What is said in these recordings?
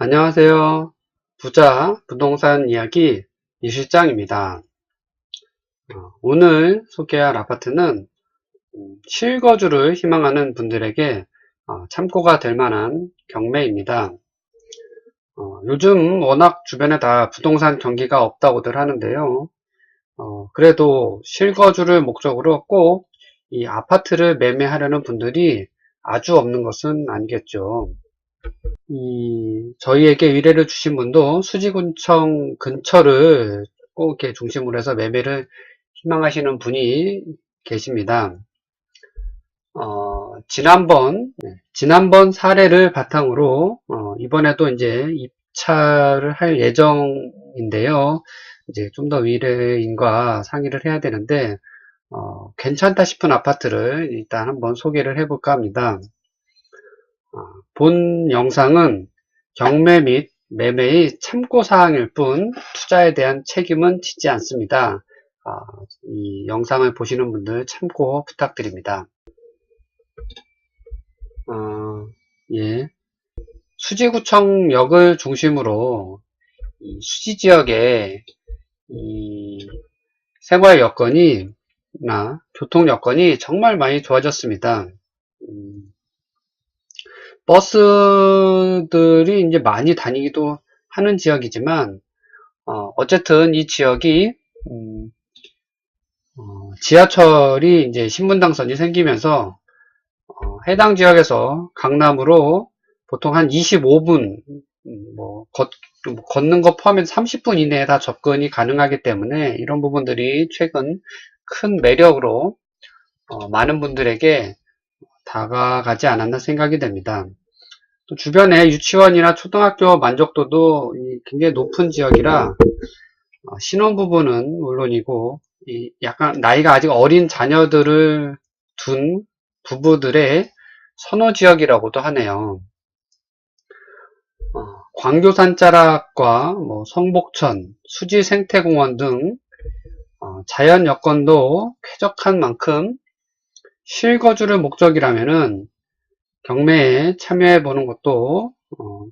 안녕하세요. 부자 부동산 이야기 이실장입니다. 오늘 소개할 아파트는 실거주를 희망하는 분들에게 참고가 될 만한 경매입니다. 요즘 워낙 주변에 다 부동산 경기가 없다고들 하는데요. 그래도 실거주를 목적으로 꼭 이 아파트를 매매하려는 분들이 아주 없는 것은 아니겠죠. 저희에게 의뢰를 주신 분도 수지구청 근처를 꼭 이렇게 중심으로 해서 매매를 희망하시는 분이 계십니다. 지난번 사례를 바탕으로, 이번에도 이제 입찰을 할 예정인데요. 이제 좀 더 의뢰인과 상의를 해야 되는데, 괜찮다 싶은 아파트를 일단 한번 소개를 해볼까 합니다. 본 영상은 경매 및 매매의 참고사항일 뿐 투자에 대한 책임은 지지 않습니다. 이 영상을 보시는 분들 참고 부탁드립니다. 예. 수지구청역을 중심으로 이 수지지역에 이 생활 여건이나 교통 여건이 정말 많이 좋아졌습니다. 버스들이 이제 많이 다니기도 하는 지역이지만, 어쨌든 이 지역이, 지하철이 이제 신분당선이 생기면서, 해당 지역에서 강남으로 보통 한 25분, 걷는 거 포함해서 30분 이내에 다 접근이 가능하기 때문에 이런 부분들이 최근 큰 매력으로, 많은 분들에게 다가가지 않았나 생각이 됩니다. 또 주변에 유치원이나 초등학교 만족도도 굉장히 높은 지역이라 신혼부부는 물론이고 약간 나이가 아직 어린 자녀들을 둔 부부들의 선호지역이라고도 하네요. 광교산 자락과 성복천, 수지생태공원 등 자연 여건도 쾌적한 만큼 실거주를 목적이라면은 경매에 참여해 보는 것도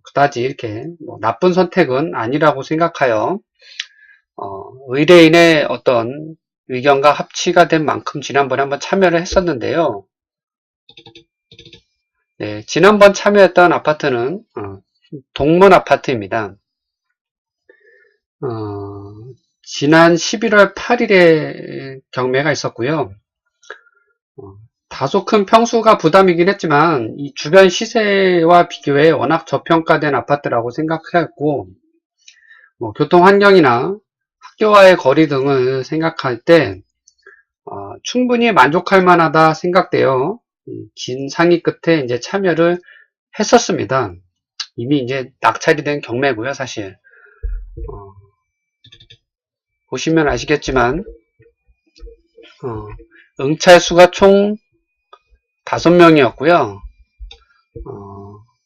그다지 이렇게 나쁜 선택은 아니라고 생각하여 의뢰인의 어떤 의견과 합치가 된 만큼 지난번에 한번 참여를 했었는데요. 네, 지난번 참여했던 아파트는 동문 아파트입니다. 지난 11월 8일에 경매가 있었고요. 다소 큰 평수가 부담이긴 했지만 이 주변 시세와 비교해 워낙 저평가된 아파트라고 생각했고, 교통 환경이나 학교와의 거리 등을 생각할 때 충분히 만족할 만하다 생각되어 긴 상의 끝에 이제 참여를 했었습니다. 이미 이제 낙찰이 된 경매고요, 사실. 보시면 아시겠지만 응찰 수가 총 5명이었고요.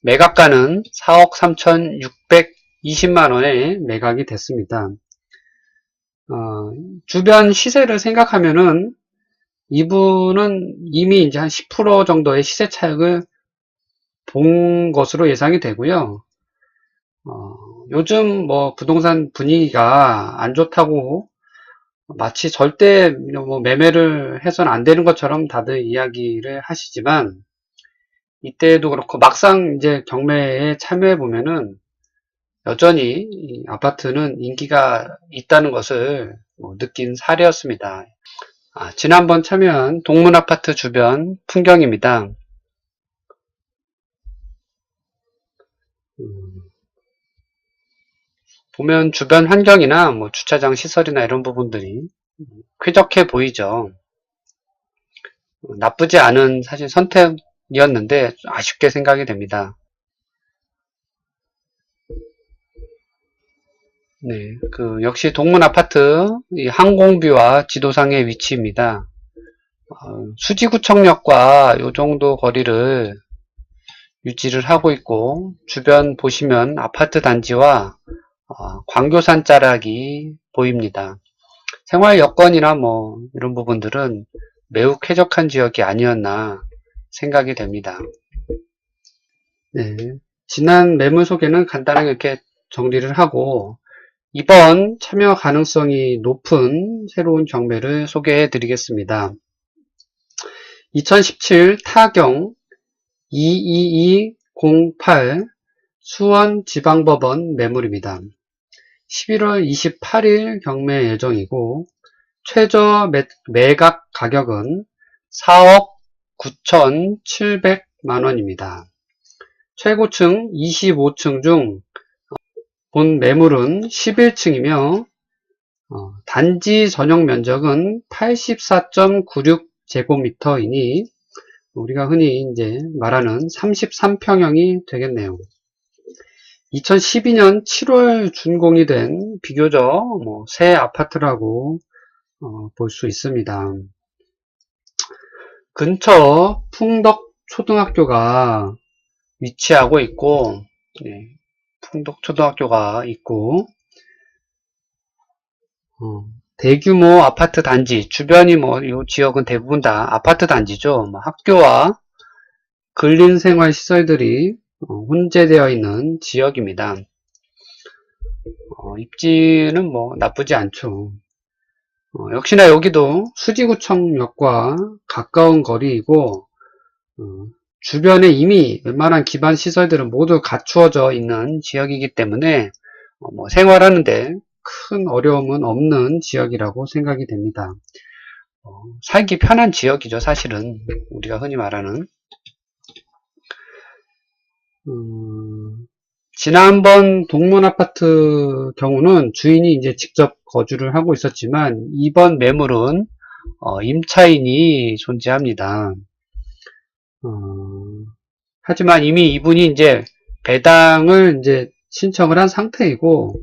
매각가는 4억 3,620만원에 매각이 됐습니다. 주변 시세를 생각하면은 이분은 이미 이제 한 10% 정도의 시세 차익을 본 것으로 예상이 되고요. 요즘 부동산 분위기가 안 좋다고 마치 절대 매매를 해서는 안 되는 것처럼 다들 이야기를 하시지만, 이때도 그렇고 막상 이제 경매에 참여해 보면은 여전히 이 아파트는 인기가 있다는 것을 느낀 사례였습니다. 지난번 참여한 동문 아파트 주변 풍경입니다. 보면 주변 환경이나 주차장 시설이나 이런 부분들이 쾌적해 보이죠. 나쁘지 않은 사실 선택이었는데 아쉽게 생각이 됩니다. 네, 역시 동문 아파트 이 항공뷰와 지도상의 위치입니다. 수지구청역과 요 정도 거리를 유지를 하고 있고, 주변 보시면 아파트 단지와 광교산 자락이 보입니다. 생활 여건이나 이런 부분들은 매우 쾌적한 지역이 아니었나 생각이 됩니다. 네. 지난 매물 소개는 간단하게 이렇게 정리를 하고 이번 참여 가능성이 높은 새로운 경매를 소개해 드리겠습니다. 2017 타경 22208 수원지방법원 매물입니다. 11월 28일 경매 예정이고 최저 매각 가격은 4억 9,700만원입니다. 최고층 25층 중 본 매물은 11층이며 단지 전용 면적은 84.96제곱미터이니 우리가 흔히 이제 말하는 33평형이 되겠네요. 2012년 7월 준공이 된 비교적 새 아파트라고 볼 수 있습니다. 근처 풍덕초등학교가 위치하고 있고, 풍덕초등학교가 있고, 대규모 아파트 단지, 주변이 이 지역은 대부분 다 아파트 단지죠. 학교와 근린생활시설들이 혼재되어 있는 지역입니다. 입지는 나쁘지 않죠. 역시나 여기도 수지구청역과 가까운 거리이고 주변에 이미 웬만한 기반 시설들은 모두 갖추어져 있는 지역이기 때문에 생활하는데 큰 어려움은 없는 지역이라고 생각이 됩니다. 살기 편한 지역이죠, 사실은. 우리가 흔히 말하는. 지난번 동문아파트 경우는 주인이 이제 직접 거주를 하고 있었지만 이번 매물은 임차인이 존재합니다. 하지만 이미 이분이 이제 배당을 이제 신청을 한 상태이고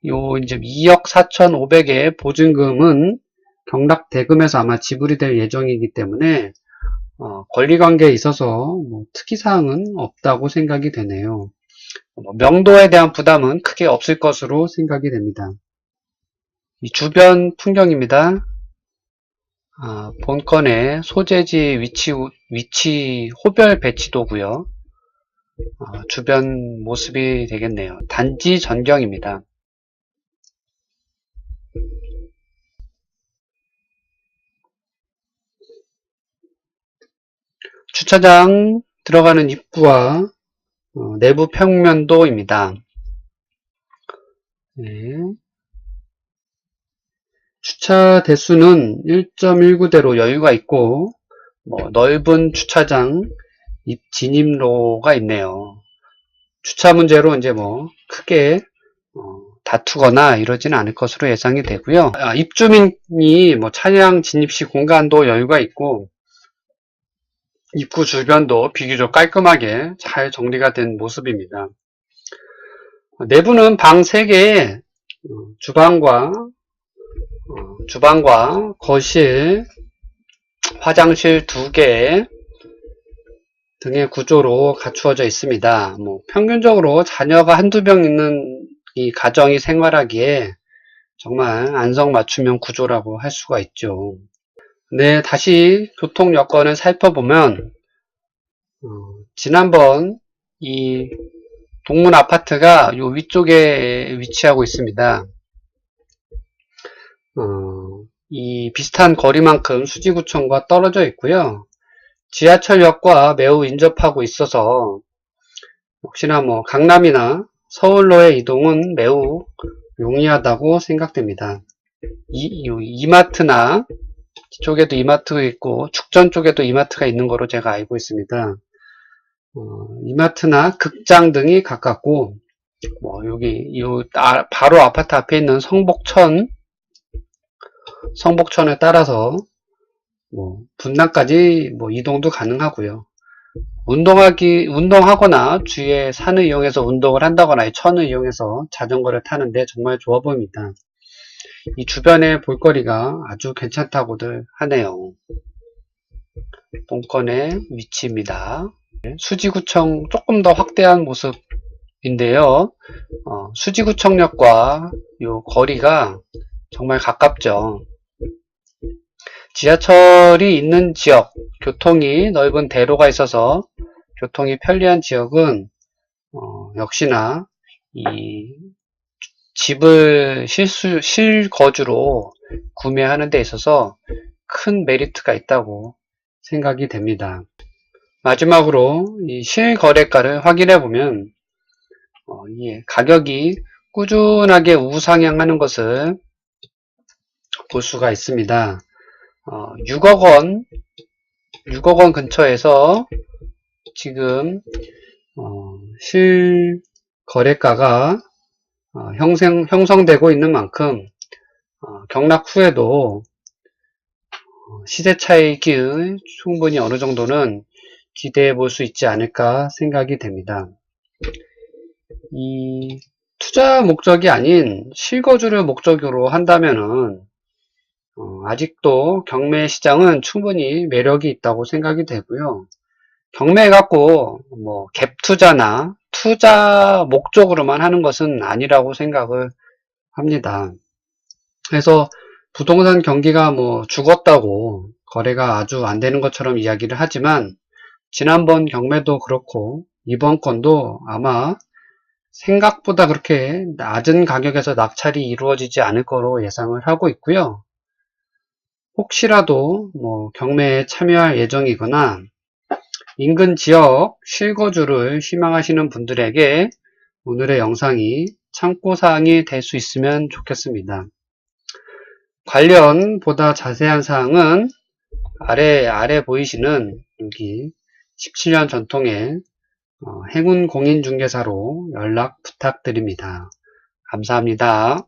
요 이제 2억 4,500의 보증금은 경락 대금에서 아마 지불이 될 예정이기 때문에 권리관계에 있어서 특이사항은 없다고 생각이 되네요. 명도에 대한 부담은 크게 없을 것으로 생각이 됩니다. 이 주변 풍경입니다. 본건의 소재지 위치 호별 배치도고요. 주변 모습이 되겠네요. 단지 전경입니다. 주차장 들어가는 입구와 내부 평면도입니다. 주차 대수는 1.19대로 여유가 있고 넓은 주차장 진입로가 있네요. 주차 문제로 이제 크게 다투거나 이러지는 않을 것으로 예상이 되고요. 입주민이 차량 진입 시 공간도 여유가 있고 입구 주변도 비교적 깔끔하게 잘 정리가 된 모습입니다. 내부는 방 3개에 주방과 거실, 화장실 2개 등의 구조로 갖추어져 있습니다. 평균적으로 자녀가 한두 명 있는 이 가정이 생활하기에 정말 안성맞춤형 구조라고 할 수가 있죠. 네, 다시 교통 여건을 살펴보면 지난번 이 동문 아파트가 요 위쪽에 위치하고 있습니다. 이 비슷한 거리만큼 수지구청과 떨어져 있고요. 지하철역과 매우 인접하고 있어서 혹시나 강남이나 서울로의 이동은 매우 용이하다고 생각됩니다. 이마트나 이쪽에도 이마트가 있고 축전 쪽에도 이마트가 있는 거로 제가 알고 있습니다. 이마트나 극장 등이 가깝고 여기 바로 아파트 앞에 있는 성복천에 따라서 분당까지 이동도 가능하고요. 운동하거나 주위에 산을 이용해서 운동을 한다거나 천을 이용해서 자전거를 타는데 정말 좋아 보입니다. 이 주변의 볼거리가 아주 괜찮다고들 하네요. 본건의 위치입니다. 수지구청 조금 더 확대한 모습인데요. 수지구청역과 요 거리가 정말 가깝죠. 지하철이 있는 지역, 교통이 넓은 대로가 있어서 교통이 편리한 지역은 역시나 이 집을 실거주로 구매하는 데 있어서 큰 메리트가 있다고 생각이 됩니다. 마지막으로 이 실거래가를 확인해 보면 이 가격이 꾸준하게 우상향하는 것을 볼 수가 있습니다. 6억 원 근처에서 지금 실거래가가 형성되고 있는 만큼 경락 후에도 시세 차익이 충분히 어느 정도는 기대해 볼 수 있지 않을까 생각이 됩니다. 이 투자 목적이 아닌 실거주를 목적으로 한다면은 아직도 경매 시장은 충분히 매력이 있다고 생각이 되고요. 경매 갖고 뭐 갭 투자나 투자 목적으로만 하는 것은 아니라고 생각을 합니다. 그래서 부동산 경기가 뭐 죽었다고 거래가 아주 안 되는 것처럼 이야기를 하지만 지난번 경매도 그렇고 이번 건도 아마 생각보다 그렇게 낮은 가격에서 낙찰이 이루어지지 않을 거로 예상을 하고 있고요. 혹시라도 뭐 경매에 참여할 예정이거나 인근 지역 실거주를 희망하시는 분들에게 오늘의 영상이 참고사항이 될 수 있으면 좋겠습니다. 관련 보다 자세한 사항은 아래 보이시는 여기 17년 전통의 행운공인중개사로 연락 부탁드립니다. 감사합니다.